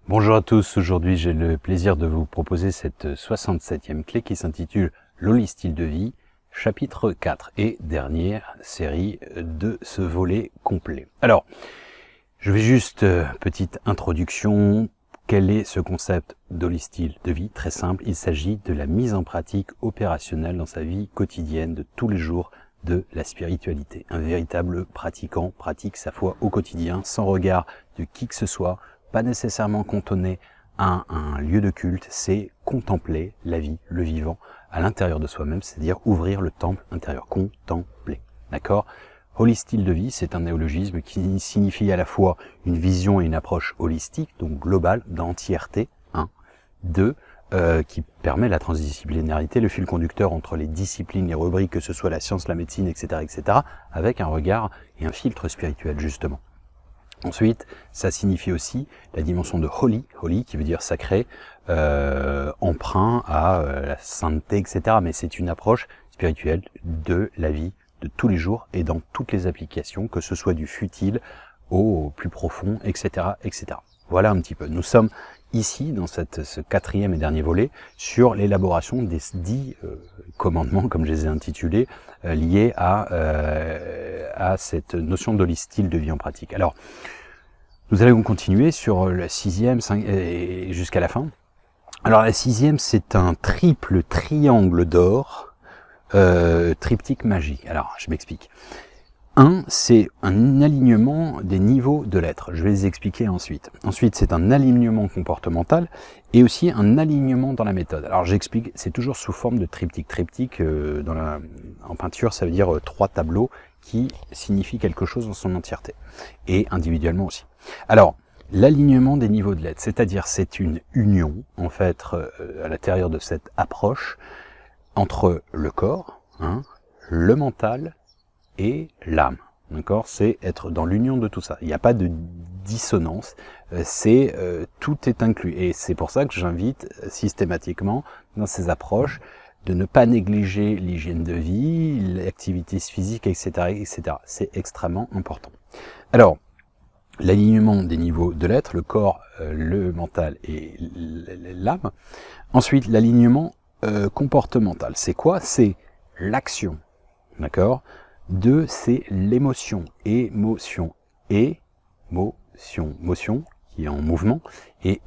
Bonjour à tous, aujourd'hui j'ai le plaisir de vous proposer cette 67e clé qui s'intitule l'holistyle de vie, chapitre 4 et dernière série de ce volet complet. Alors, je vais juste, petite introduction, quel est ce concept d'holistyle de vie? Très simple, il s'agit de la mise en pratique opérationnelle dans sa vie quotidienne de tous les jours de la spiritualité. Un véritable pratiquant pratique sa foi au quotidien, sans regard de qui que ce soit, pas nécessairement cantonné à un lieu de culte, c'est contempler la vie, le vivant, à l'intérieur de soi-même, c'est-à-dire ouvrir le temple intérieur, contempler, d'accord? Holistyle de vie, c'est un néologisme qui signifie à la fois une vision et une approche holistique, donc globale, d'entièreté, 1, 2, qui permet la transdisciplinarité, le fil conducteur entre les disciplines, les rubriques, que ce soit la science, la médecine, etc., avec un regard et un filtre spirituel, justement. Ensuite, ça signifie aussi la dimension de holy qui veut dire sacré, emprunt à la sainteté, etc. Mais c'est une approche spirituelle de la vie de tous les jours et dans toutes les applications, que ce soit du futile au plus profond, etc., etc. Voilà un petit peu. Nous sommes ici, dans ce 4e et dernier volet, sur l'élaboration des 10 commandements, comme je les ai intitulés, liés à cette notion d'holistyle de vie en pratique. Alors, nous allons continuer sur la 6e et jusqu'à la fin. Alors la 6e, c'est un triple triangle d'or, triptyque magique. Alors, je m'explique. 1, c'est un alignement des niveaux de l'être. Je vais les expliquer ensuite. Ensuite, c'est un alignement comportemental et aussi un alignement dans la méthode. Alors, j'explique, c'est toujours sous forme de triptyque. Triptyque, en peinture, ça veut dire 3 tableaux qui signifient quelque chose dans son entièreté. Et individuellement aussi. Alors, l'alignement des niveaux de l'être, c'est-à-dire c'est une union, en fait, à l'intérieur de cette approche, entre le corps, le mental, et l'âme, d'accord? C'est être dans l'union de tout ça. Il n'y a pas de dissonance, tout est inclus. Et c'est pour ça que j'invite systématiquement dans ces approches de ne pas négliger l'hygiène de vie, l'activité physique, etc., etc. C'est extrêmement important. Alors, l'alignement des niveaux de l'être, le corps, le mental et l'âme. Ensuite, l'alignement comportemental. C'est quoi? C'est l'action, d'accord? 2, c'est l'émotion, motion qui est en mouvement, et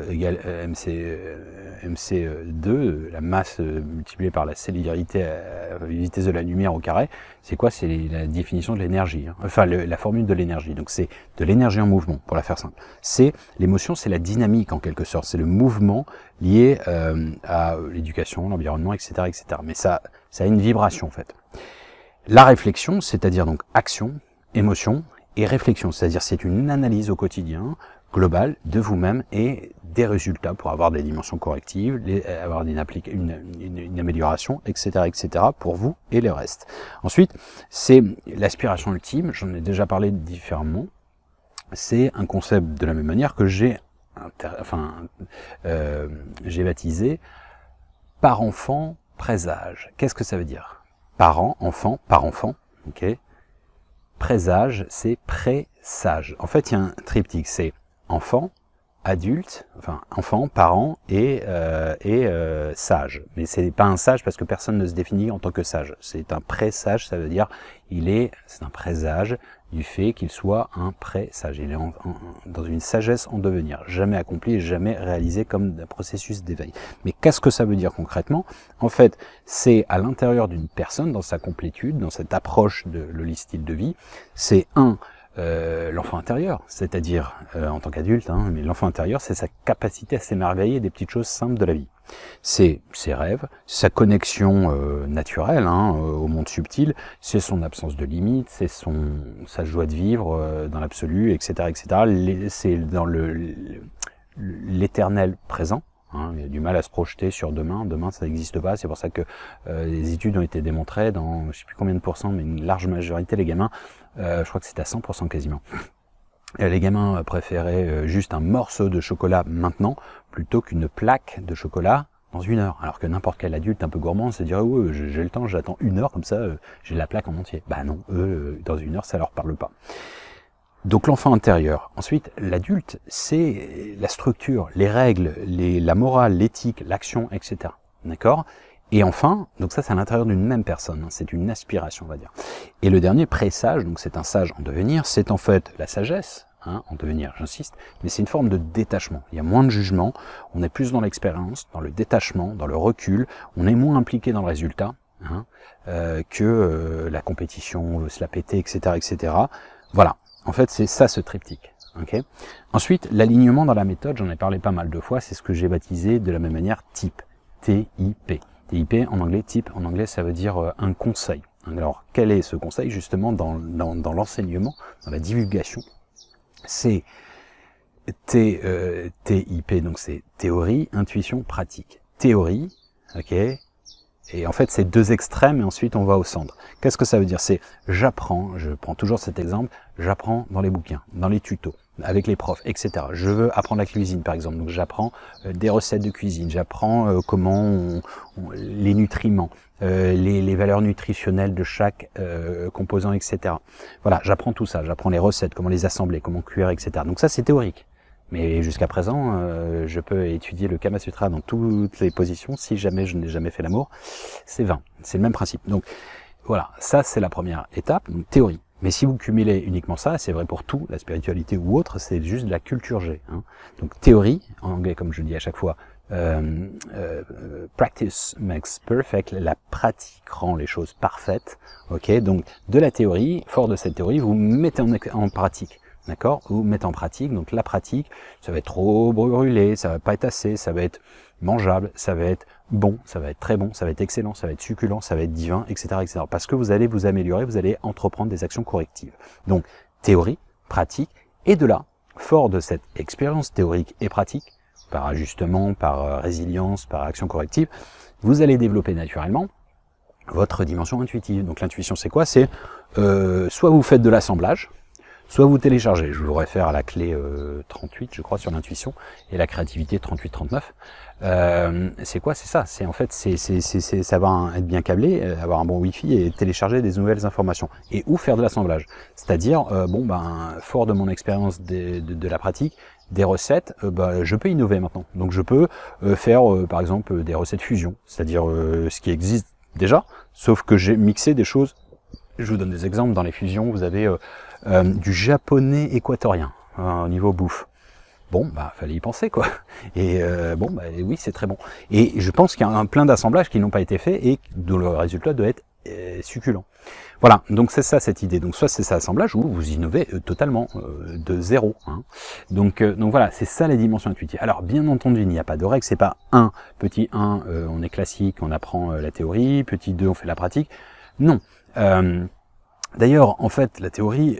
égale MC2, la masse multipliée par la célérité à la vitesse de la lumière au carré. C'est quoi? C'est la définition de l'énergie, enfin la formule de l'énergie. Donc c'est de l'énergie en mouvement, pour la faire simple. C'est l'émotion, c'est la dynamique en quelque sorte, c'est le mouvement lié à l'éducation, l'environnement, etc., etc. Mais ça a une vibration en fait. La réflexion, c'est-à-dire donc action, émotion et réflexion, c'est-à-dire c'est une analyse au quotidien globale de vous-même et des résultats pour avoir des dimensions correctives, avoir une amélioration, etc., etc. pour vous et le reste. Ensuite, c'est l'aspiration ultime, j'en ai déjà parlé différemment, c'est un concept de la même manière que j'ai baptisé par enfant, présage. Qu'est-ce que ça veut dire? Parent, enfant, par enfant, ok. Présage, c'est présage. En fait, il y a un triptyque, c'est enfant, adulte, enfin enfant, parent et sage. Mais c'est pas un sage parce que personne ne se définit en tant que sage. C'est un présage, ça veut dire c'est un présage du fait qu'il soit un présage. Il est dans une sagesse en devenir, jamais accompli et jamais réalisé comme un processus d'éveil. Mais qu'est-ce que ça veut dire concrètement? En fait, c'est à l'intérieur d'une personne, dans sa complétude, dans cette approche de l'holistyle de vie, c'est l'enfant intérieur, c'est-à-dire en tant qu'adulte, mais l'enfant intérieur, c'est sa capacité à s'émerveiller des petites choses simples de la vie. C'est ses rêves, sa connexion naturelle au monde subtil, c'est son absence de limite, c'est sa joie de vivre dans l'absolu, etc., etc. C'est dans l'éternel présent. Il y a du mal à se projeter sur demain ça n'existe pas, c'est pour ça que les études ont été démontrées dans, je sais plus combien de pourcents, mais une large majorité, les gamins, je crois que c'est à 100% quasiment. Et les gamins préféraient juste un morceau de chocolat maintenant, plutôt qu'une plaque de chocolat dans 1 heure. Alors que n'importe quel adulte un peu gourmand se dirait, ouais, j'ai le temps, j'attends 1 heure, comme ça j'ai la plaque en entier. Bah non, eux, dans 1 heure, ça leur parle pas. Donc l'enfant intérieur. Ensuite, l'adulte, c'est la structure, les règles, la morale, l'éthique, l'action, etc. D'accord? Et enfin, donc ça c'est à l'intérieur d'une même personne, hein, c'est une aspiration on va dire. Et le dernier, présage, donc c'est un sage en devenir, c'est en fait la sagesse, hein, en devenir j'insiste, mais c'est une forme de détachement. Il y a moins de jugement, on est plus dans l'expérience, dans le détachement, dans le recul, on est moins impliqué dans le résultat hein, que la compétition, on veut se la péter, etc. etc. Voilà, en fait c'est ça ce triptyque. Okay. Ensuite, l'alignement dans la méthode, j'en ai parlé pas mal de fois, c'est ce que j'ai baptisé de la même manière type, TIP. TIP en anglais, type en anglais ça veut dire un conseil. Alors quel est ce conseil justement dans l'enseignement, dans la divulgation? C'est TIP, donc c'est théorie, intuition, pratique. Théorie, ok, et en fait c'est deux extrêmes et ensuite on va au centre. Qu'est-ce que ça veut dire? C'est j'apprends, je prends toujours cet exemple, j'apprends dans les bouquins, dans les tutos, avec les profs, etc. Je veux apprendre la cuisine par exemple, donc j'apprends des recettes de cuisine, j'apprends comment les nutriments, les valeurs nutritionnelles de chaque composant, etc. Voilà, j'apprends tout ça, j'apprends les recettes, comment les assembler, comment cuire, etc. Donc ça c'est théorique. Mais jusqu'à présent, je peux étudier le Kama Sutra dans toutes les positions, si jamais je n'ai jamais fait l'amour, c'est vain, c'est le même principe. Donc voilà, ça c'est la première étape, donc théorie. Mais si vous cumulez uniquement ça, c'est vrai pour tout, la spiritualité ou autre, c'est juste de la culture G. Hein. Donc théorie, en anglais comme je dis à chaque fois, practice makes perfect, la pratique rend les choses parfaites. Ok, donc de la théorie, fort de cette théorie, vous mettez en pratique. D'accord? Vous mettez en pratique, donc la pratique, ça va être trop brûlé, ça va pas être assez, ça va être mangeable, ça va être bon, ça va être très bon, ça va être excellent, ça va être succulent, ça va être divin, etc., etc. Parce que vous allez vous améliorer, vous allez entreprendre des actions correctives. Donc, théorie, pratique, et de là, fort de cette expérience théorique et pratique, par ajustement, par résilience, par action corrective, vous allez développer naturellement votre dimension intuitive. Donc l'intuition, c'est quoi? C'est soit vous faites de l'assemblage, soit vous téléchargez, je vous réfère à la clé 38, je crois, sur l'intuition, et la créativité 38-39. C'est quoi? C'est ça, c'est en fait, c'est savoir être bien câblé, avoir un bon wifi et télécharger des nouvelles informations. Et ou faire de l'assemblage. C'est-à-dire, fort de mon expérience de la pratique, des recettes, je peux innover maintenant. Donc je peux faire, par exemple, des recettes fusion, c'est-à-dire ce qui existe déjà, sauf que j'ai mixé des choses. Je vous donne des exemples, dans les fusions, vous avez du japonais équatorien au niveau bouffe. Bon, fallait y penser quoi. Et oui, c'est très bon. Et je pense qu'il y a plein d'assemblages qui n'ont pas été faits et dont le résultat doit être succulent. Voilà, donc c'est ça cette idée. Donc soit c'est ça assemblage ou vous innovez totalement de zéro. Hein. Donc voilà, c'est ça les dimensions intuitives. Alors bien entendu, il n'y a pas de règle. C'est pas petit 1, on est classique, on apprend la théorie. Petit 2, on fait la pratique. Non. D'ailleurs, en fait, la théorie,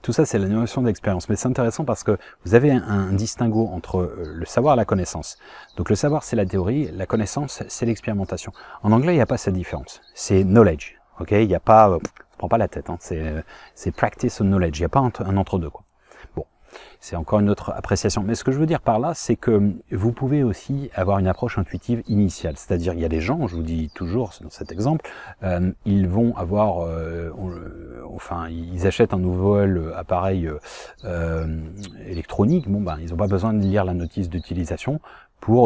tout ça, c'est la notion d'expérience. Mais c'est intéressant parce que vous avez un distinguo entre le savoir et la connaissance. Donc le savoir, c'est la théorie, la connaissance, c'est l'expérimentation. En anglais, il n'y a pas cette différence. C'est knowledge. Ok, il n'y a pas, prends pas la tête. Hein, c'est practice of knowledge. Il n'y a pas un entre-deux, quoi. Bon, c'est encore une autre appréciation. Mais ce que je veux dire par là, c'est que vous pouvez aussi avoir une approche intuitive initiale. C'est-à-dire, il y a des gens, je vous dis toujours dans cet exemple, ils vont avoir, ils achètent un nouvel appareil électronique. Bon, ils n'ont pas besoin de lire la notice d'utilisation.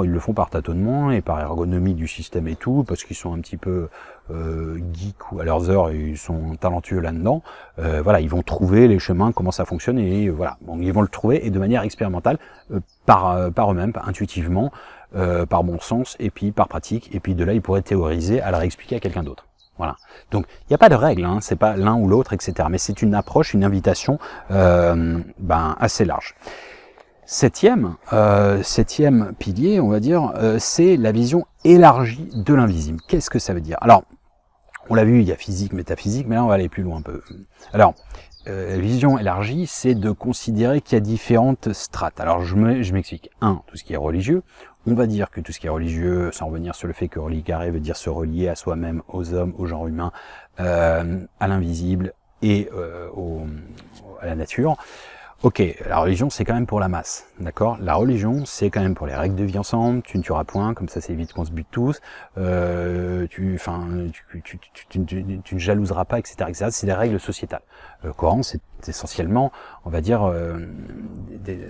Ils le font par tâtonnement et par ergonomie du système et tout, parce qu'ils sont un petit peu geeks ou à leurs heures, ils sont talentueux là-dedans. Ils vont trouver les chemins, comment ça fonctionne, et voilà. Bon, ils vont le trouver et de manière expérimentale, par eux-mêmes, intuitivement, par bon sens, et puis par pratique, et puis de là, ils pourraient théoriser à la réexpliquer à quelqu'un d'autre. Voilà. Donc, il n'y a pas de règle, hein, c'est pas l'un ou l'autre, etc. Mais c'est une approche, une invitation assez large. Septième pilier, on va dire, c'est la vision élargie de l'invisible. Qu'est-ce que ça veut dire? Alors, on l'a vu, il y a physique, métaphysique, mais là on va aller plus loin un peu. Alors, la vision élargie, c'est de considérer qu'il y a différentes strates. Alors, je m'explique. Tout ce qui est religieux. On va dire que tout ce qui est religieux, sans revenir sur le fait que religare veut dire se relier à soi-même, aux hommes, au genre humain, à l'invisible et à la nature. Ok, la religion c'est quand même pour la masse, d'accord? La religion c'est quand même pour les règles de vie ensemble, tu ne tueras point, comme ça c'est évite qu'on se bute tous, tu ne jalouseras pas, etc., etc. C'est des règles sociétales. Le Coran c'est essentiellement, on va dire,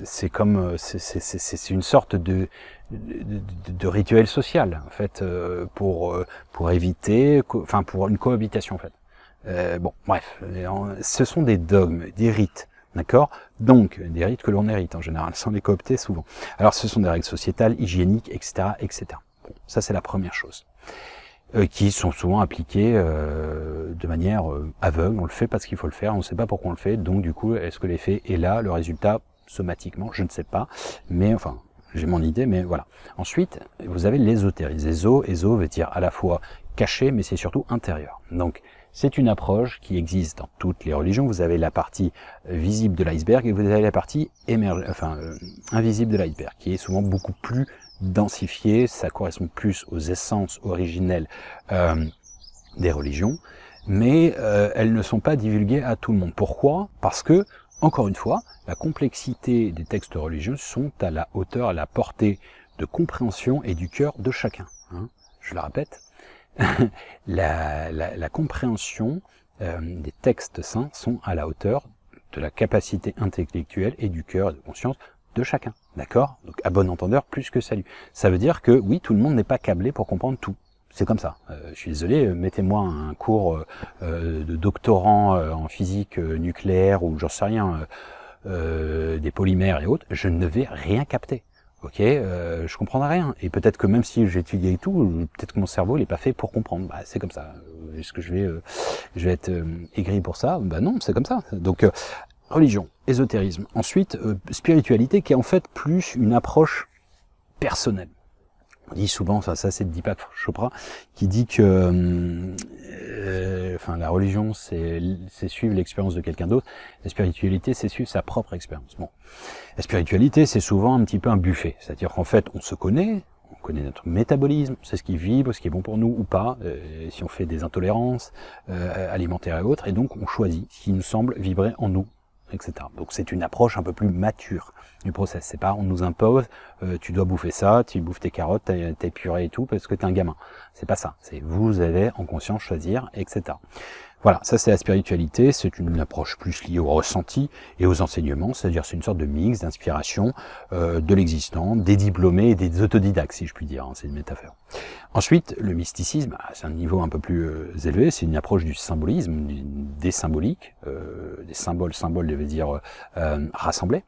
c'est comme, c'est une sorte de rituel social en fait, pour éviter, pour une cohabitation en fait. Bon, bref, ce sont des dogmes, des rites. D'accord? Donc, des rites que l'on hérite en général, sans les coopter souvent. Alors, ce sont des règles sociétales, hygiéniques, etc., etc. Bon, ça, c'est la première chose. Qui sont souvent appliquées de manière aveugle. On le fait parce qu'il faut le faire, on ne sait pas pourquoi on le fait. Donc, du coup, est-ce que l'effet est là? Le résultat, somatiquement, je ne sais pas. Mais, enfin, j'ai mon idée, mais voilà. Ensuite, vous avez l'ésotérisme. Éso veut dire à la fois caché, mais c'est surtout intérieur. Donc, c'est une approche qui existe dans toutes les religions. Vous avez la partie visible de l'iceberg et vous avez la partie invisible de l'iceberg, qui est souvent beaucoup plus densifiée. Ça correspond plus aux essences originelles des religions, mais elles ne sont pas divulguées à tout le monde. Pourquoi? Parce que, encore une fois, la complexité des textes religieux sont à la hauteur, à la portée de compréhension et du cœur de chacun. Hein, je le répète. La compréhension des textes saints sont à la hauteur de la capacité intellectuelle et du cœur et de conscience de chacun. D'accord? Donc à bon entendeur, plus que salut. Ça veut dire que oui, tout le monde n'est pas câblé pour comprendre tout. C'est comme ça. Je suis désolé, mettez-moi un cours de doctorant en physique nucléaire ou j'en sais rien, des polymères et autres, je ne vais rien capter. Ok, je comprendrai rien. Et peut-être que même si j'ai étudié et tout, peut-être que mon cerveau il est pas fait pour comprendre. Bah, c'est comme ça. Est-ce que je vais être aigri pour ça? Bah non, c'est comme ça. Donc religion, ésotérisme. Ensuite, spiritualité qui est en fait plus une approche personnelle. On dit souvent, enfin ça c'est Deepak Chopra qui dit que la religion c'est suivre l'expérience de quelqu'un d'autre, la spiritualité c'est suivre sa propre expérience. Bon, la spiritualité c'est souvent un petit peu un buffet, c'est-à-dire qu'en fait on se connaît, on connaît notre métabolisme, c'est ce qui vibre, ce qui est bon pour nous ou pas, si on fait des intolérances alimentaires et autres, et donc on choisit ce qui nous semble vibrer en nous, etc. Donc c'est une approche un peu plus mature du process. C'est pas on nous impose, tu dois bouffer ça, tu bouffes tes carottes, tes purées et tout parce que t'es un gamin. C'est pas ça. C'est vous allez en conscience choisir, etc. Voilà, ça c'est la spiritualité, c'est une approche plus liée au ressenti et aux enseignements, c'est-à-dire c'est une sorte de mix d'inspiration de l'existant, des diplômés et des autodidactes, si je puis dire, hein, c'est une métaphore. Ensuite, le mysticisme, c'est un niveau un peu plus élevé, c'est une approche du symbolisme, des symboliques, des symboles veut dire rassembler,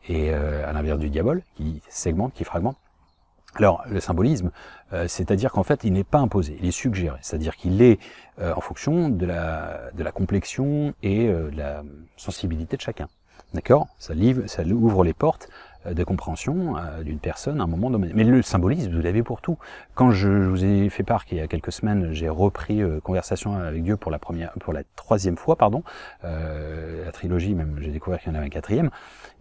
et à l'inverse du diable, qui segmente, qui fragmente. Alors, le symbolisme, c'est-à-dire qu'en fait, il n'est pas imposé, il est suggéré, c'est-à-dire qu'il est en fonction de la complexion et de la sensibilité de chacun. D'accord? Ça ouvre les portes de compréhension d'une personne à un moment donné. Mais le symbolisme, vous l'avez pour tout. Quand je vous ai fait part qu'il y a quelques semaines, j'ai repris Conversation avec Dieu pour la troisième fois, pardon, la trilogie même, j'ai découvert qu'il y en avait un quatrième.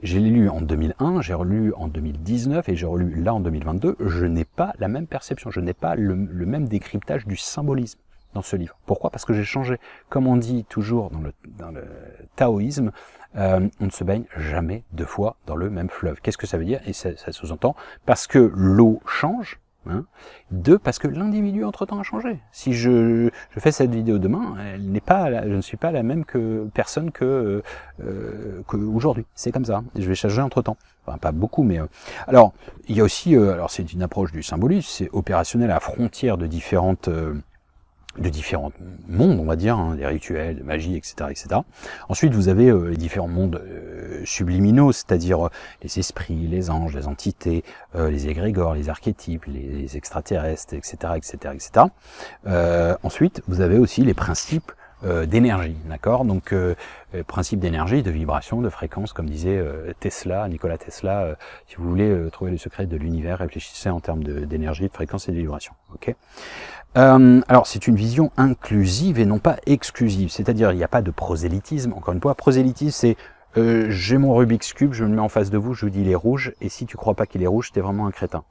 J'ai lu en 2001, j'ai relu en 2019 et j'ai relu là en 2022. Je n'ai pas la même perception, je n'ai pas le même décryptage du symbolisme dans ce livre. Pourquoi? Parce que j'ai changé. Comme on dit toujours dans le taoïsme, on ne se baigne jamais deux fois dans le même fleuve. Qu'est-ce que ça veut dire? Et ça sous-entend parce que l'eau change, hein, deux, parce que l'individu entre-temps a changé. Si je fais cette vidéo demain, je ne suis pas la même personne que aujourd'hui. C'est comme ça. Je vais changer entre-temps. Enfin, pas beaucoup, mais alors il y a aussi, alors c'est une approche du symbolisme, c'est opérationnel à la frontière de différents mondes, on va dire, hein, des rituels, de magie, etc., etc. Ensuite, vous avez les différents mondes subliminaux, c'est-à-dire les esprits, les anges, les entités, les égrégores, les archétypes, les extraterrestres, etc., etc., etc. Ensuite, vous avez aussi les principes d'énergie, d'accord? Donc, principe d'énergie, de vibration, de fréquence, comme disait Nikola Tesla. Si vous voulez trouver le secret de l'univers, réfléchissez en termes d'énergie, de fréquence et de vibration. Ok? Alors, c'est une vision inclusive et non pas exclusive, c'est-à-dire il n'y a pas de prosélytisme. Encore une fois, prosélytisme, c'est j'ai mon Rubik's Cube, je me le mets en face de vous, je vous dis il est rouge, et si tu crois pas qu'il est rouge, t'es vraiment un crétin.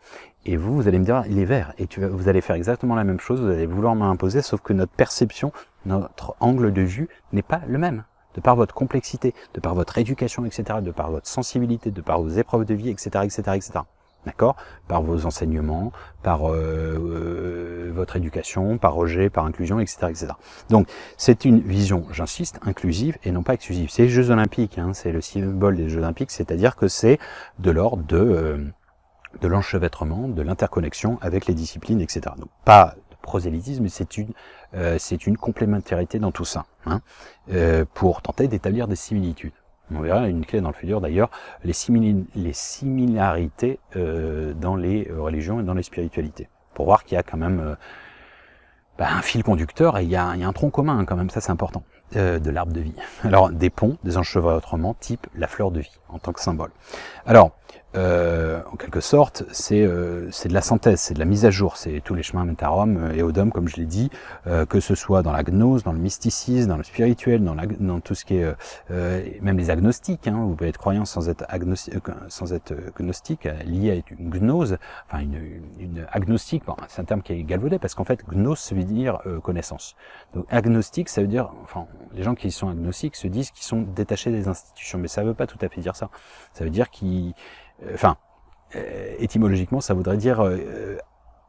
Et vous allez me dire il est vert, et vous allez faire exactement la même chose, vous allez vouloir m'imposer, sauf que notre perception, notre angle de vue n'est pas le même. de par votre complexité, de par votre éducation, etc., de par votre sensibilité, de par vos épreuves de vie, etc., etc., etc. D'accord? Par vos enseignements, par votre éducation, par rejet, par inclusion, etc., etc. Donc, c'est une vision, j'insiste, inclusive et non pas exclusive. C'est les Jeux Olympiques, hein, c'est le symbole des Jeux Olympiques, c'est-à-dire que c'est de l'ordre de l'enchevêtrement, de l'interconnexion avec les disciplines, etc. Donc, pas de prosélytisme, mais c'est une complémentarité dans tout ça, hein, pour tenter d'établir des similitudes. On verra une clé dans le futur d'ailleurs, les similarités dans les religions et dans les spiritualités. Pour voir qu'il y a quand même un fil conducteur et il y a un tronc commun, hein, quand même, ça c'est important, de l'arbre de vie. Alors des ponts, des enchevêtrements type la fleur de vie en tant que symbole. Alors, en quelque sorte, c'est de la synthèse, c'est de la mise à jour, c'est tous les chemins mènent à Rome et au Dôme, comme je l'ai dit, que ce soit dans la gnose, dans le mysticisme, dans le spirituel, dans tout ce qui est, même les agnostiques, hein, vous pouvez être croyant sans être gnostique, lié à une gnose, enfin une agnostique, bon, c'est un terme qui est galvaudé, parce qu'en fait, gnose, ça veut dire connaissance. Donc agnostique, ça veut dire, enfin, les gens qui sont agnostiques se disent qu'ils sont détachés des institutions, mais ça veut pas tout à fait dire ça. Ça veut dire qu'ils étymologiquement, ça voudrait dire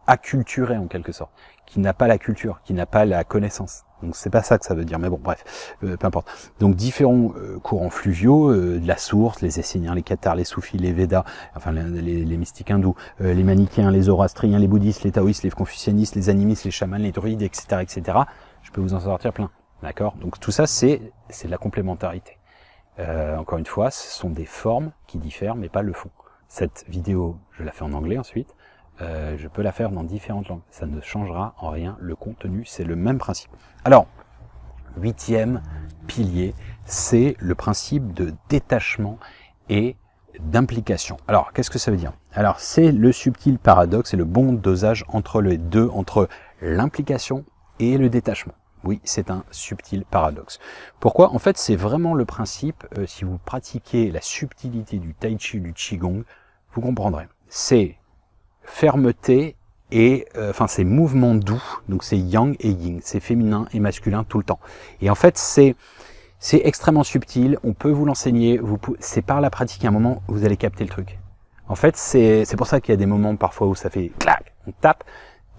acculturé en quelque sorte, qui n'a pas la culture, qui n'a pas la connaissance. Donc c'est pas ça que ça veut dire, mais bon, bref, peu importe. Donc différents courants fluviaux, de la source, les Esséniens, les Cathars, les Soufis, les Védas, enfin les mystiques hindous, les manichéens, les zoroastriens, les bouddhistes, les taoïstes, les confucianistes, les animistes, les chamans, les druides, etc., etc. Je peux vous en sortir plein, d'accord? Donc tout ça, c'est de la complémentarité. Encore une fois, ce sont des formes qui diffèrent, mais pas le fond. Cette vidéo, je la fais en anglais ensuite. Je peux la faire dans différentes langues. Ça ne changera en rien le contenu, c'est le même principe. Alors, 8e pilier, c'est le principe de détachement et d'implication. Alors, qu'est-ce que ça veut dire? Alors, c'est le subtil paradoxe et le bon dosage entre les deux, entre l'implication et le détachement. Oui, c'est un subtil paradoxe. Pourquoi? En fait, c'est vraiment le principe, si vous pratiquez la subtilité du tai chi, du qigong, vous comprendrez. C'est fermeté et, c'est mouvement doux, donc c'est yang et yin, c'est féminin et masculin tout le temps. Et en fait, c'est extrêmement subtil, on peut vous l'enseigner, c'est par la pratique, à un moment, vous allez capter le truc. En fait, c'est pour ça qu'il y a des moments parfois où ça fait clac, on tape,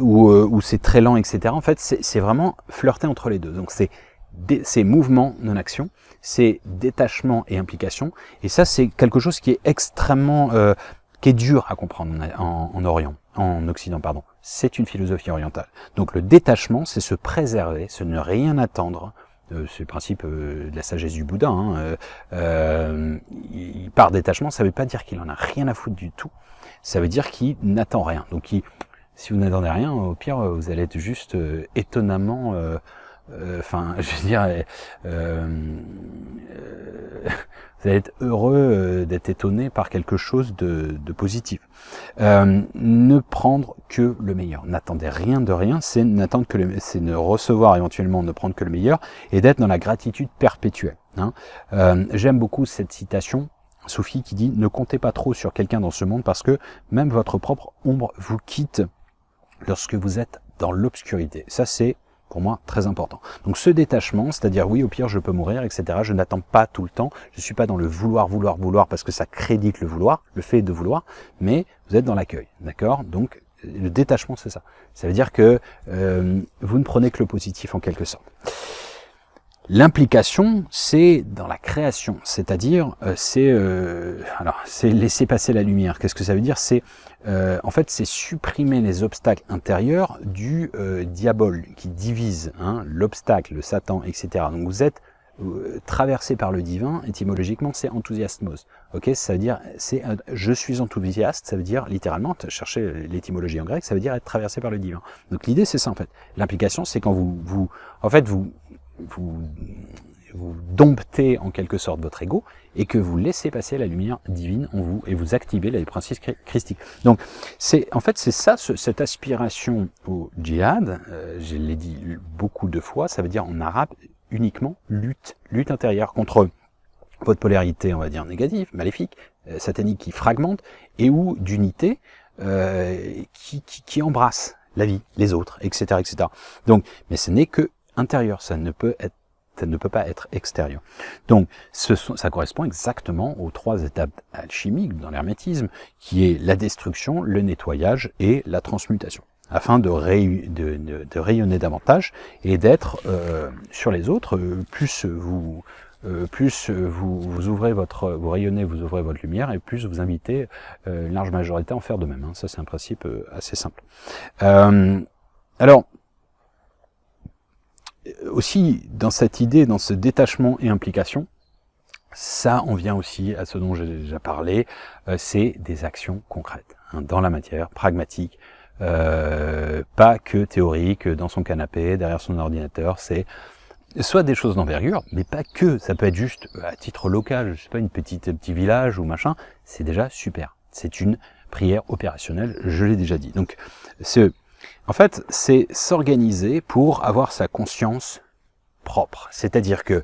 où c'est très lent, etc. En fait, c'est vraiment flirter entre les deux. Donc c'est mouvement, non-action, c'est détachement et implication. Et ça, c'est quelque chose qui est extrêmement, qui est dur à comprendre en Occident, pardon. C'est une philosophie orientale. Donc le détachement, c'est se préserver, c'est ne rien attendre. C'est le principe de la sagesse du Bouddha. Hein. Par détachement, ça ne veut pas dire qu'il en a rien à foutre du tout. Ça veut dire qu'il n'attend rien. Donc si vous n'attendez rien, au pire, vous allez être juste étonnamment, vous allez être heureux d'être étonné par quelque chose de positif. Ne prendre que le meilleur. N'attendez rien de rien, c'est n'attendre c'est ne recevoir éventuellement, ne prendre que le meilleur et d'être dans la gratitude perpétuelle. Hein. J'aime beaucoup cette citation. Sophie qui dit « Ne comptez pas trop sur quelqu'un dans ce monde parce que même votre propre ombre vous quitte lorsque vous êtes dans l'obscurité. » Ça, c'est pour moi très important. Donc ce détachement, c'est-à-dire oui, au pire, je peux mourir, etc. Je n'attends pas tout le temps. Je suis pas dans le vouloir parce que ça crédite le vouloir, le fait de vouloir, mais vous êtes dans l'accueil, d'accord? Donc le détachement, c'est ça. Ça veut dire que vous ne prenez que le positif en quelque sorte. L'implication, c'est dans la création, c'est-à-dire c'est laisser passer la lumière. Qu'est-ce que ça veut dire? C'est en fait c'est supprimer les obstacles intérieurs du diable qui divise, hein, l'obstacle, le Satan, etc. Donc vous êtes traversé par le divin. Étymologiquement, c'est enthousiasmos. Ok, ça veut dire je suis enthousiaste. Ça veut dire littéralement, cherchez l'étymologie en grec, ça veut dire être traversé par le divin. Donc l'idée, c'est ça en fait. L'implication, c'est quand vous domptez en quelque sorte votre ego et que vous laissez passer la lumière divine en vous et vous activez les principes christiques. Donc c'est ça, cette aspiration au djihad, je l'ai dit beaucoup de fois, ça veut dire en arabe uniquement lutte intérieure contre votre polarité, on va dire négative, maléfique, satanique qui fragmente et ou d'unité qui embrasse la vie, les autres, etc., etc. Donc, mais ce n'est que intérieur, ça ne peut être ça ne peut pas être extérieur. Donc, ça correspond exactement aux 3 étapes alchimiques dans l'hermétisme, qui est la destruction, le nettoyage et la transmutation, afin de rayonner davantage et d'être sur les autres. Plus vous ouvrez vous rayonnez, vous ouvrez votre lumière, et plus vous invitez une large majorité à en faire de même. Ça, c'est un principe assez simple. Alors, aussi, dans cette idée, dans ce détachement et implication, ça, on vient aussi à ce dont j'ai déjà parlé, c'est des actions concrètes, dans la matière, pragmatiques, pas que théoriques, dans son canapé, derrière son ordinateur. C'est soit des choses d'envergure, mais pas que. Ça peut être juste à titre local, je sais pas, petit village ou machin, c'est déjà super. C'est une prière opérationnelle, je l'ai déjà dit. Donc, en fait, c'est s'organiser pour avoir sa conscience propre. C'est-à-dire que,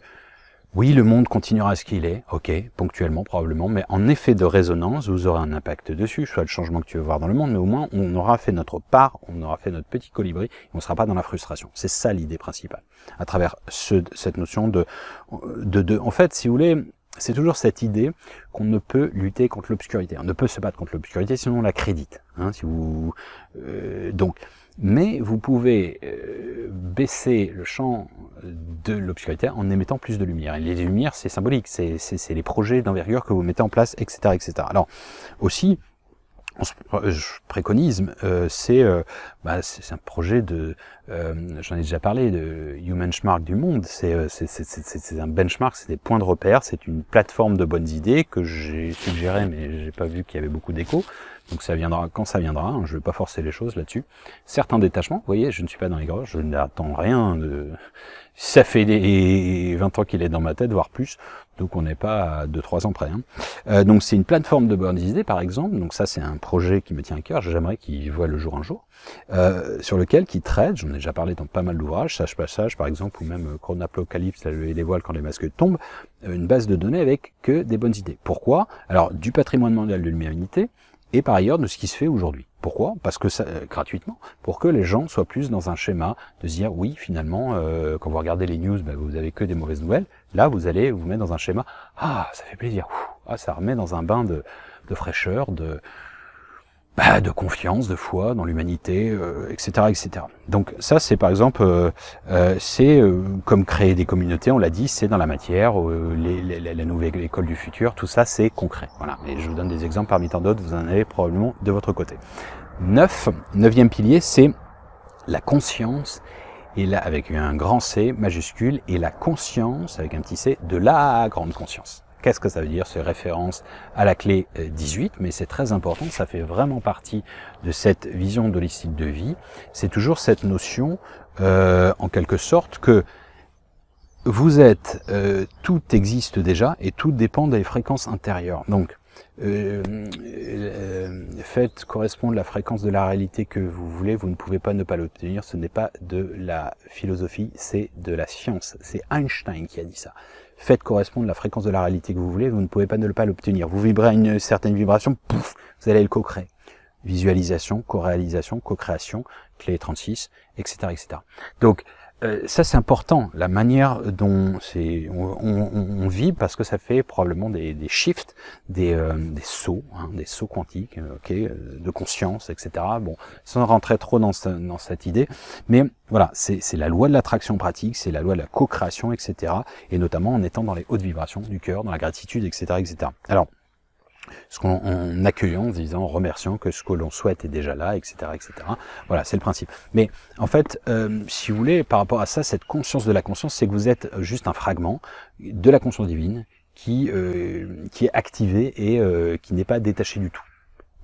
oui, le monde continuera à ce qu'il est, ok, ponctuellement, probablement, mais en effet de résonance, vous aurez un impact dessus, soit le changement que tu veux voir dans le monde, mais au moins, on aura fait notre part, on aura fait notre petit colibri, et on ne sera pas dans la frustration. C'est ça l'idée principale. À travers cette notion en fait, si vous voulez, c'est toujours cette idée qu'on ne peut lutter contre l'obscurité. On ne peut se battre contre l'obscurité, sinon on la crédite. Mais vous pouvez baisser le champ de l'obscurité en émettant plus de lumière. Et les lumières, c'est symbolique, c'est les projets d'envergure que vous mettez en place, etc., etc. Alors, aussi, je préconise, c'est un projet j'en ai déjà parlé, de Humanchmark du monde. C'est un benchmark, c'est des points de repère, c'est une plateforme de bonnes idées que j'ai suggéré, mais j'ai pas vu qu'il y avait beaucoup d'écho. Donc ça viendra quand ça viendra, je ne vais pas forcer les choses là-dessus. Certains détachements, vous voyez, je ne suis pas dans les grottes, je n'attends rien de... Ça fait 20 ans qu'il est dans ma tête, voire plus, donc on n'est pas à 2-3 ans près. Donc c'est une plateforme de bonnes idées, par exemple, donc ça c'est un projet qui me tient à cœur, j'aimerais qu'il voit le jour un jour, sur lequel qui traite, j'en ai déjà parlé dans pas mal d'ouvrages, Sage Passage par exemple, ou même Chronapocalypse, la levée des voiles quand les masques tombent, une base de données avec que des bonnes idées. Pourquoi? Alors, du patrimoine mondial de l'humanité, et par ailleurs de ce qui se fait aujourd'hui. Pourquoi? Parce que ça, gratuitement, pour que les gens soient plus dans un schéma de se dire oui, finalement, quand vous regardez les news, vous avez que des mauvaises nouvelles. Là, vous allez vous mettre dans un schéma. Ah, ça fait plaisir. Ça remet dans un bain de fraîcheur, de confiance, de foi dans l'humanité, etc., etc. Donc ça, c'est par exemple, comme créer des communautés, on l'a dit, c'est dans la matière, la nouvelle école du futur, tout ça, c'est concret. Voilà. Et je vous donne des exemples parmi tant d'autres, vous en avez probablement de votre côté. 9e pilier, c'est la conscience, et là, avec un grand C majuscule, et la conscience, avec un petit c, de la grande conscience. Qu'est-ce que ça veut dire? C'est référence à la clé 18, mais c'est très important, ça fait vraiment partie de cette vision holistique de vie. C'est toujours cette notion, en quelque sorte, que vous êtes, tout existe déjà et tout dépend des fréquences intérieures. Donc, faites correspondre la fréquence de la réalité que vous voulez, vous ne pouvez pas ne pas l'obtenir, ce n'est pas de la philosophie, c'est de la science. C'est Einstein qui a dit ça. Faites correspondre la fréquence de la réalité que vous voulez, vous ne pouvez pas ne pas l'obtenir. Vous vibrez à une certaine vibration, pouf, vous allez le co-créer. Visualisation, co-réalisation, co-création, clé 36, etc., etc. Donc, ça c'est important, la manière dont on vibre, parce que ça fait probablement des shifts, des sauts, des sauts quantiques, de conscience, etc. Bon, sans rentrer trop dans cette idée, mais voilà, c'est la loi de l'attraction pratique, c'est la loi de la co-création, etc. Et notamment en étant dans les hautes vibrations du cœur, dans la gratitude, etc., etc. Alors, en accueillant, en disant, en remerciant que ce que l'on souhaite est déjà là, etc., etc. Voilà, c'est le principe. Mais en fait, si vous voulez, par rapport à ça, cette conscience de la conscience, c'est que vous êtes juste un fragment de la conscience divine qui est activé et qui n'est pas détaché du tout.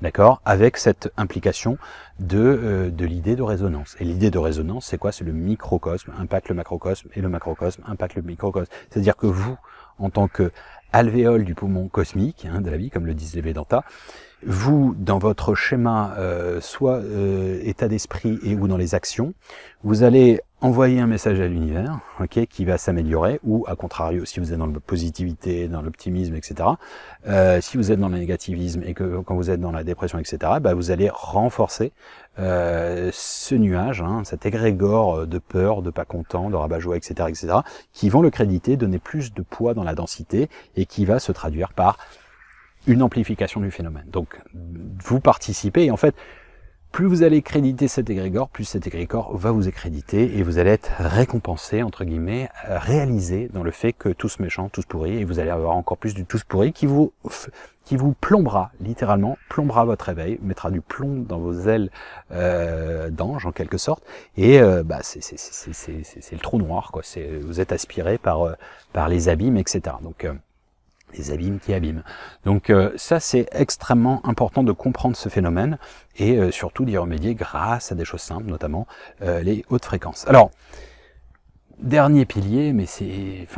D'accord? Avec cette implication de l'idée de résonance. Et l'idée de résonance, c'est quoi? C'est le microcosme impacte le macrocosme et le macrocosme impacte le microcosme. C'est-à-dire que vous, en tant que alvéole du poumon cosmique, de la vie, comme le disent les Védantas, vous, dans votre schéma, soit état d'esprit et ou dans les actions, vous allez envoyer un message à l'univers, ok, qui va s'améliorer, ou à contrario, si vous êtes dans la positivité, dans l'optimisme, etc. Si vous êtes dans le négativisme et que quand vous êtes dans la dépression, etc., bah, vous allez renforcer ce nuage, hein, cet égrégore de peur, de pas content, de rabat-joie, etc., etc., qui vont le créditer, donner plus de poids dans la densité et qui va se traduire par une amplification du phénomène. Donc, vous participez et en fait, plus vous allez créditer cet égrégore, plus cet égrégore va vous accréditer et vous allez être récompensé, entre guillemets, réalisé dans le fait que tous méchants, tous pourris, et vous allez avoir encore plus du tous pourris qui vous plombera, littéralement, plombera votre réveil, mettra du plomb dans vos ailes d'ange, en quelque sorte, et bah, c'est le trou noir, quoi. Vous êtes aspiré par les abîmes, etc. Donc, les abîmes qui abîment. Donc ça, c'est extrêmement important de comprendre ce phénomène et surtout d'y remédier grâce à des choses simples, notamment les hautes fréquences. Alors, dernier pilier, mais c'est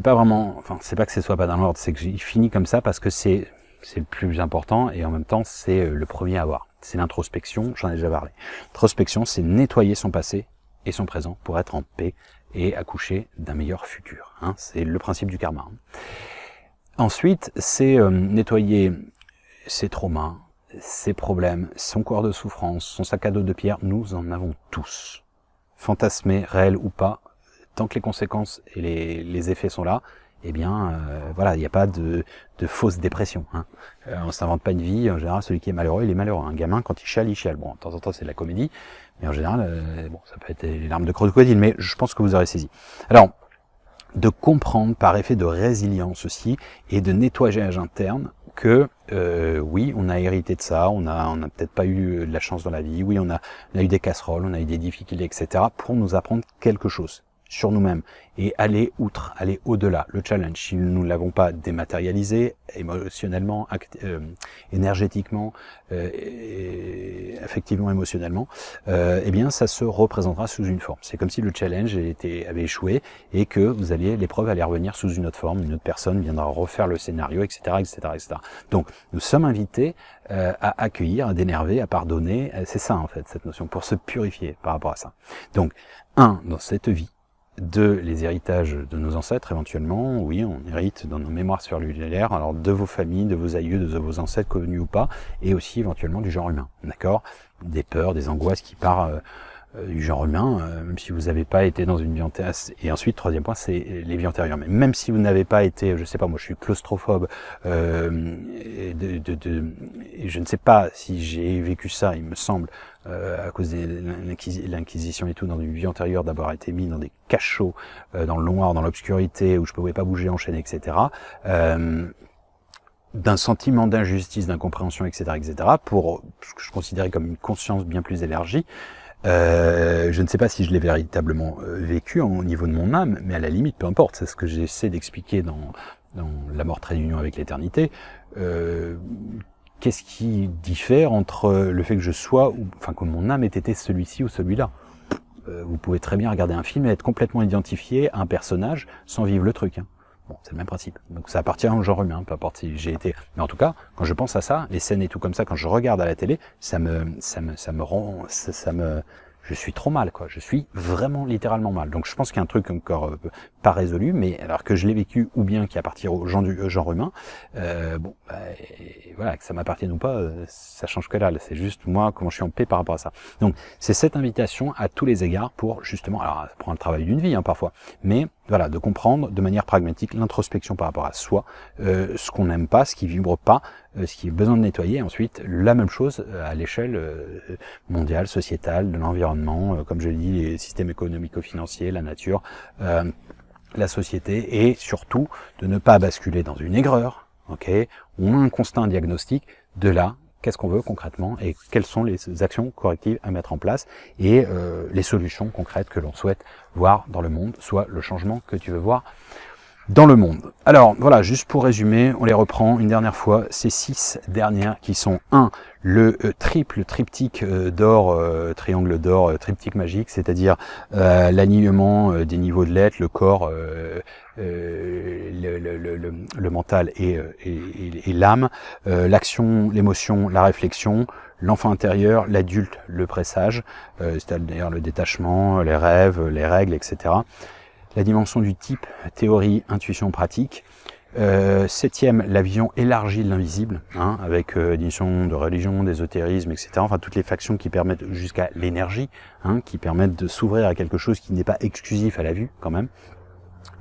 pas vraiment, c'est pas que ce soit pas dans l'ordre, c'est que j'ai fini comme ça parce que c'est le plus important et en même temps c'est le premier à avoir. C'est l'introspection, j'en ai déjà parlé. L'introspection, c'est nettoyer son passé et son présent pour être en paix et accoucher d'un meilleur futur. Hein. C'est le principe du karma. Hein. Ensuite, c'est nettoyer ses traumas, ses problèmes, son corps de souffrance, son sac à dos de pierre. Nous en avons tous. Fantasmés, réels ou pas, tant que les conséquences et les effets sont là, eh bien, voilà, il n'y a pas de fausse dépression. Hein. On s'invente pas une vie. En général, celui qui est malheureux, il est malheureux. Un gamin, quand il chiale, il chiale. Bon, de temps en temps, c'est de la comédie, mais en général, bon, ça peut être les larmes de crocodile, mais je pense que vous aurez saisi. Alors, de comprendre par effet de résilience aussi et de nettoyage interne que oui, on a hérité de ça, on a peut-être pas eu de la chance dans la vie, oui, on a eu des casseroles, on a eu des difficultés, etc. pour nous apprendre quelque chose sur nous-mêmes et aller outre, aller au-delà. Le challenge, si nous ne l'avons pas dématérialisé émotionnellement, énergétiquement, affectivement, émotionnellement, eh bien, ça se représentera sous une forme. C'est comme si le challenge avait échoué et que l'épreuve allait revenir sous une autre forme, une autre personne viendra refaire le scénario, etc., etc., etc. Donc, nous sommes invités à accueillir, à dénerver, à pardonner. C'est ça, en fait, cette notion, pour se purifier par rapport à ça. Donc, dans cette vie, les héritages de nos ancêtres, éventuellement, oui, on hérite dans nos mémoires cellulaires, alors de vos familles, de vos aïeux, de vos ancêtres connus ou pas, et aussi éventuellement du genre humain, d'accord? Des peurs, des angoisses qui partent du genre humain, même si vous n'avez pas été dans une vie antérieure. Et ensuite, troisième point, c'est les vies antérieures. Mais même si vous n'avez pas été, je sais pas, moi je suis claustrophobe, et je ne sais pas si j'ai vécu ça, il me semble, à cause de l'inquisition et tout, dans une vie antérieure, d'avoir été mis dans des cachots, dans le noir, dans l'obscurité, où je pouvais pas bouger, enchaîner, etc., d'un sentiment d'injustice, d'incompréhension, etc., etc., pour ce que je considérais comme une conscience bien plus élargie. Je ne sais pas si je l'ai véritablement vécu au niveau de mon âme, mais à la limite, peu importe, c'est ce que j'essaie d'expliquer dans La mort trait d'union avec l'éternité. Qu'est-ce qui diffère entre le fait que je sois, que mon âme ait été celui-ci ou celui-là? Vous pouvez très bien regarder un film et être complètement identifié à un personnage sans vivre le truc. Hein. Bon, c'est le même principe. Donc ça appartient au genre humain, peu importe si j'ai été. Mais en tout cas, quand je pense à ça, les scènes et tout comme ça, quand je regarde à la télé, je suis trop mal, quoi. Je suis vraiment littéralement mal. Donc je pense qu'il y a un truc encore pas résolu, mais alors que je l'ai vécu ou bien qui appartient au genre humain, voilà, que ça m'appartienne ou pas, ça change que dalle. C'est juste moi comment je suis en paix par rapport à ça. Donc c'est cette invitation à tous les égards pour justement, alors ça prend le travail d'une vie parfois, mais voilà, de comprendre de manière pragmatique l'introspection par rapport à soi, ce qu'on n'aime pas, ce qui vibre pas, ce qui est besoin de nettoyer. Et ensuite, la même chose à l'échelle mondiale, sociétale, de l'environnement, comme je l'ai dit, les systèmes économico-financiers, la nature, la société, et surtout de ne pas basculer dans une aigreur, ok, on a un constat, un diagnostic, de là, qu'est-ce qu'on veut concrètement et quelles sont les actions correctives à mettre en place et les solutions concrètes que l'on souhaite voir dans le monde, soit le changement que tu veux voir dans le monde. Alors voilà, juste pour résumer, on les reprend une dernière fois, ces 6 dernières qui sont 1. Le triple triptyque d'or, triangle d'or, triptyque magique, c'est-à-dire l'alignement des niveaux de l'être, le corps, le mental et l'âme, l'action, l'émotion, la réflexion, l'enfant intérieur, l'adulte, le présage, c'est-à-dire le détachement, les rêves, les règles, etc. La dimension du type, théorie, intuition, pratique. 7e, la vision élargie de l'invisible, hein, avec dimension de religion, d'ésotérisme, etc. Enfin, toutes les factions qui permettent jusqu'à l'énergie, hein, qui permettent de s'ouvrir à quelque chose qui n'est pas exclusif à la vue, quand même.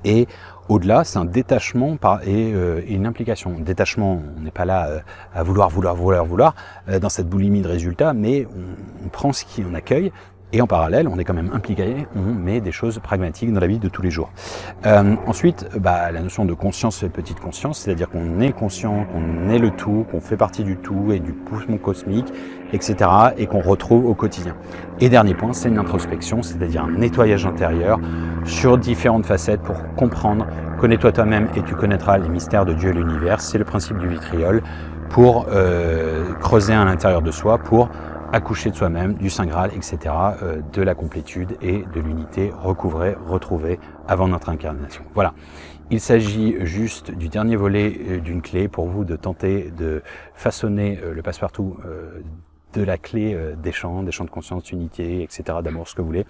Et au-delà, c'est un détachement et une implication. Détachement, on n'est pas là à vouloir dans cette boulimie de résultats, mais on prend ce qu'on accueille. Et en parallèle, on est quand même impliqué, on met des choses pragmatiques dans la vie de tous les jours. Ensuite, la notion de conscience, petite conscience, c'est-à-dire qu'on est conscient, qu'on est le tout, qu'on fait partie du tout et du mouvement cosmique, etc. et qu'on retrouve au quotidien. Et dernier point, c'est une introspection, c'est-à-dire un nettoyage intérieur sur différentes facettes pour comprendre, connais-toi toi-même et tu connaîtras les mystères de Dieu et l'univers. C'est le principe du vitriol pour creuser à l'intérieur de soi, pour accoucher de soi-même, du Saint Graal, etc., de la complétude et de l'unité recouvrée, retrouvée avant notre incarnation. Voilà. Il s'agit juste du dernier volet d'une clé pour vous de tenter de façonner le passe-partout de la clé des champs de conscience, d'unité, etc., d'amour, ce que vous voulez.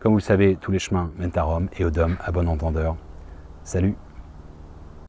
Comme vous le savez, tous les chemins mènent à Rome et au Dôme à bon entendeur. Salut!